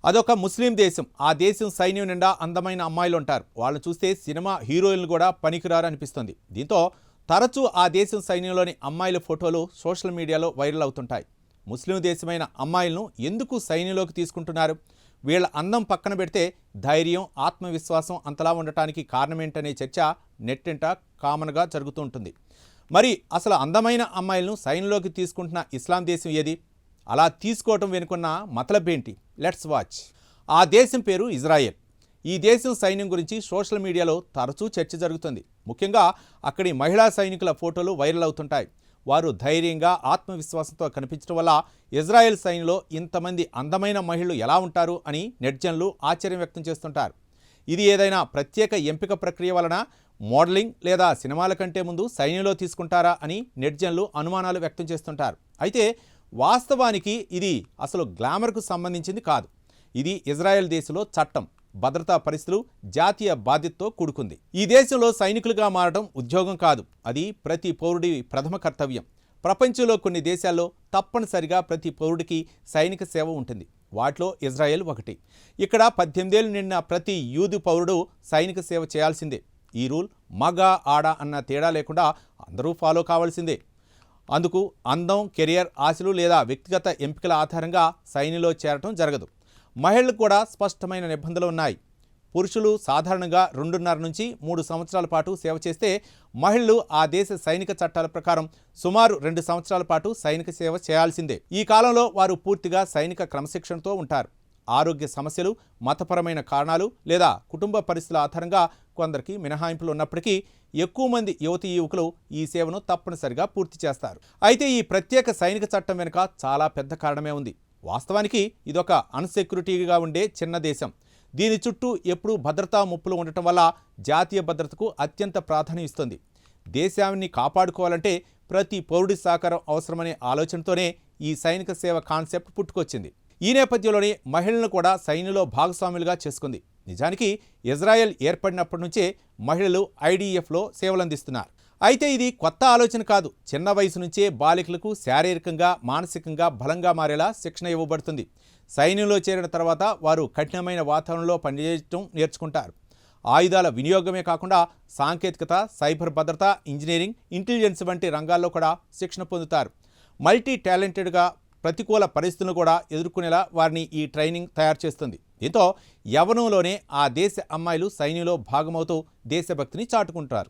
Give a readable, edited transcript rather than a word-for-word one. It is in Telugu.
అదొక ముస్లిం దేశం. ఆ దేశం సైన్యం నిండా అందమైన అమ్మాయిలు ఉంటారు. వాళ్ళని చూస్తే సినిమా హీరోయిన్లు కూడా పనికిరారు అనిపిస్తుంది. దీంతో తరచూ ఆ దేశం సైన్యంలోని అమ్మాయిల ఫోటోలు సోషల్ మీడియాలో వైరల్ అవుతుంటాయి. ముస్లిం దేశమైన అమ్మాయిలను ఎందుకు సైన్యంలోకి తీసుకుంటున్నారు? వీళ్ళ అందం పక్కన పెడితే ధైర్యం, ఆత్మవిశ్వాసం అంతలా ఉండటానికి కారణమేంటనే చర్చ నెట్టింట కామన్గా జరుగుతూ ఉంటుంది. మరి అసలు అందమైన అమ్మాయిలను సైన్యంలోకి తీసుకుంటున్న ఇస్లాం దేశం ఏది? అలా తీసుకోవటం వెనుకున్న మతలబేంటి? Let's watch. ఆ దేశం పేరు ఇజ్రాయెల్. ఈ దేశం సైన్యం గురించి సోషల్ మీడియాలో తరచూ చర్చ జరుగుతుంది. ముఖ్యంగా అక్కడి మహిళా సైనికుల ఫోటోలు వైరల్ అవుతుంటాయి. వారు ధైర్యంగా, ఆత్మవిశ్వాసంతో కనిపించడం వల్ల ఇజ్రాయెల్ సైన్యంలో ఇంతమంది అందమైన మహిళలు ఎలా ఉంటారు అని నెటిజన్లు ఆశ్చర్యం వ్యక్తం చేస్తుంటారు. ఇది ఏదైనా ప్రత్యేక ఎంపిక ప్రక్రియ వలన, మోడలింగ్ లేదా సినిమాల కంటే ముందు సైన్యంలో తీసుకుంటారా అని నెటిజన్లు అనుమానాలు వ్యక్తం చేస్తుంటారు. అయితే వాస్తవానికి ఇది అసలు గ్లామర్కు సంబంధించింది కాదు. ఇది ఇజ్రాయెల్ దేశంలో చట్టం, భద్రతా పరిస్థితులు, జాతీయ బాధ్యతతో కూడుకుంది. ఈ దేశంలో సైనికులుగా మారడం ఉద్యోగం కాదు, అది ప్రతి పౌరుడి ప్రథమ కర్తవ్యం. ప్రపంచంలో కొన్ని దేశాల్లో తప్పనిసరిగా ప్రతి పౌరుడికి సైనిక సేవ ఉంటుంది. వాటిలో ఇజ్రాయెల్ ఒకటి. ఇక్కడ 18 ఏళ్ళు నిండిన ప్రతి యూదు పౌరుడు సైనిక సేవ చేయాల్సిందే. ఈ రూల్ మగ, ఆడ అన్న తేడా లేకుండా అందరూ ఫాలో కావాల్సిందే. అందుకు అందం, కెరియర్, ఆశలు లేదా వ్యక్తిగత ఎంపికల ఆధారంగా సైన్యంలో చేరటం జరగదు. మహిళలకు కూడా స్పష్టమైన నిబంధనలు ఉన్నాయి. పురుషులు సాధారణంగా 2.5 నుంచి 3 సంవత్సరాల పాటు సేవ చేస్తే, మహిళలు ఆ దేశ సైనిక చట్టాల ప్రకారం సుమారు 2 సంవత్సరాల పాటు సైనిక సేవ చేయాల్సిందే. ఈ కాలంలో వారు పూర్తిగా సైనిక క్రమశిక్షణతో ఉంటారు. ఆరోగ్య సమస్యలు, మతపరమైన కారణాలు లేదా కుటుంబ పరిస్థితుల ఆధారంగా కొందరికి మినహాయింపులు ఉన్నప్పటికీ ఎక్కువ మంది యువతీ యువకులు ఈ సేవను తప్పనిసరిగా పూర్తి చేస్తారు. అయితే ఈ ప్రత్యేక సైనిక చట్టం వెనుక చాలా పెద్ద కారణమే ఉంది. వాస్తవానికి ఇదొక అన్సెక్యూరిటీగా ఉండే చిన్న దేశం. దీని చుట్టూ ఎప్పుడూ భద్రతా ముప్పులు ఉండటం వల్ల జాతీయ భద్రతకు అత్యంత ప్రాధాన్యం ఇస్తుంది. దేశాన్ని కాపాడుకోవాలంటే ప్రతి పౌరుడి సహకారం అవసరమనే ఆలోచనతోనే ఈ సైనిక సేవ కాన్సెప్ట్ పుట్టుకొచ్చింది. ఈ నేపథ్యంలోనే మహిళలను కూడా సైన్యంలో భాగస్వాములుగా చేసుకుంది. నిజానికి ఇజ్రాయెల్ ఏర్పడినప్పటి నుంచే మహిళలు ఐడిఎఫ్లో సేవలందిస్తున్నారు. అయితే ఇది కొత్త ఆలోచన కాదు. చిన్న వయసు నుంచే బాలికలకు శారీరకంగా, మానసికంగా బలంగా మారేలా శిక్షణ ఇవ్వబడుతుంది. సైన్యంలో చేరిన తర్వాత వారు కఠినమైన వాతావరణంలో పనిచేయడం నేర్చుకుంటారు. ఆయుధాల వినియోగమే కాకుండా సాంకేతికత, సైబర్ భద్రత, ఇంజనీరింగ్, ఇంటెలిజెన్స్ వంటి రంగాల్లో కూడా శిక్షణ పొందుతారు. మల్టీ టాలెంటెడ్గా ప్రతికూల పరిస్థితులను కూడా ఎదుర్కొనేలా వారిని ఈ ట్రైనింగ్ తయారు చేస్తుంది. దీంతో యవ్వనంలోనే ఆ దేశ అమ్మాయిలు సైన్యంలో భాగమవుతూ దేశభక్తిని చాటుకుంటారు.